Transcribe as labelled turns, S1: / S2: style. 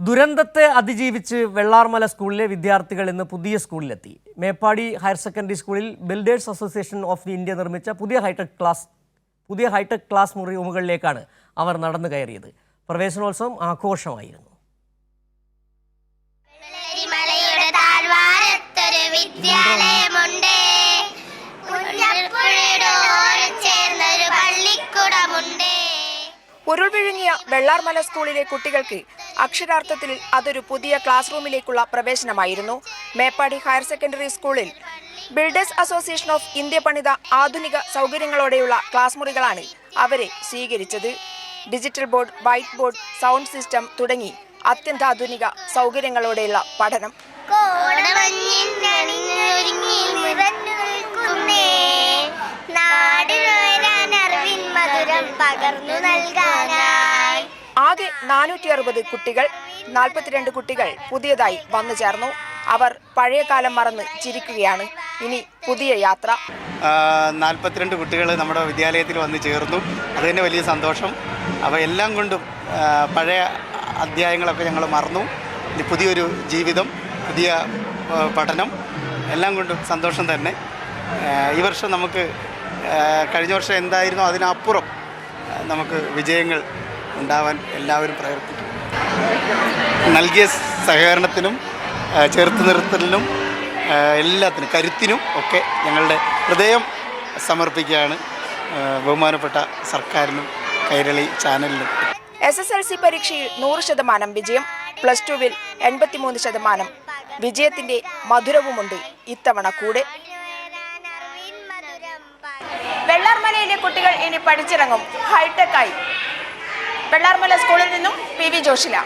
S1: ദുരന്തത്തെ അതിജീവിച്ച് വെള്ളാർമല സ്കൂളിലെ വിദ്യാർത്ഥികൾ ഇന്ന് പുതിയ സ്കൂളിലെത്തി. മേപ്പാടി ഹയർ സെക്കൻഡറി സ്കൂളിൽ ബിൽഡേഴ്സ് അസോസിയേഷൻ ഓഫ് ഇന്ത്യ നിർമ്മിച്ച പുതിയ ഹൈടെക് ക്ലാസ് റൂമുകളിലേക്കാണ് അവർ നടന്നു കയറിയത്. പ്രവേശനോത്സവം ആഘോഷമായിരുന്നു.
S2: ഉരുൾവിഴുങ്ങിയ വെള്ളാർമല സ്കൂളിലെ കുട്ടികൾക്ക് അക്ഷരാർത്ഥത്തിൽ അതൊരു പുതിയ ക്ലാസ് റൂമിലേക്കുള്ള പ്രവേശനമായിരുന്നു. മേപ്പാടി ഹയർ സെക്കൻഡറി സ്കൂളിൽ ബിൽഡേഴ്സ് അസോസിയേഷൻ ഓഫ് ഇന്ത്യ പണിത ആധുനിക സൗകര്യങ്ങളോടെയുള്ള ക്ലാസ് മുറികളാണ് അവരെ സ്വീകരിച്ചത്. Digital board, white board, sound system തുടങ്ങി അത്യന്താധുനിക സൗകര്യങ്ങളോടെയുള്ള പഠനം. ആകെ 460 കുട്ടികൾ, 42 കുട്ടികൾ പുതിയതായി വന്നു ചേർന്നു. അവർ പഴയ കാലം മറന്ന് ചിരിക്കുകയാണ്. ഇനി പുതിയ യാത്ര.
S3: 42 കുട്ടികൾ നമ്മുടെ വിദ്യാലയത്തിൽ വന്ന് ചേർന്നു. അത് തന്നെ വലിയ സന്തോഷം. അപ്പോൾ എല്ലാം കൊണ്ടും പഴയ അധ്യായങ്ങളൊക്കെ ഞങ്ങൾ മറന്നു. ഇനി പുതിയൊരു ജീവിതം, പുതിയ പഠനം, എല്ലാം കൊണ്ടും സന്തോഷം തന്നെ. ഈ വർഷം നമുക്ക് കഴിഞ്ഞ വർഷം എന്തായിരുന്നോ അതിനപ്പുറം നമുക്ക് വിജയങ്ങൾ ഉണ്ടാവാൻ എല്ലാവരും പ്രയത്നിക്കും. നൽകിയ സഹകരണത്തിനും ചേർത്ത് നിർത്തലിനും എല്ലാത്തിനും കരുത്തിനും ഒക്കെ ഞങ്ങളുടെ ഹൃദയം സമർപ്പിക്കുകയാണ് ബഹുമാനപ്പെട്ട സർക്കാരിനും കൈരളി ചാനലിനും.
S2: SSLC പരീക്ഷയിൽ 100% വിജയം, +2-വിൽ 83%. വിജയത്തിന്റെ മധുരവുമുണ്ട് ഇത്തവണ കൂടെ. വെള്ളാർമലയിലെ കുട്ടികൾ ഇനി പഠിച്ചിറങ്ങും ഹൈടെക്കായി. വെള്ളാർമല സ്കൂളിൽ നിന്നും PV ജോഷില.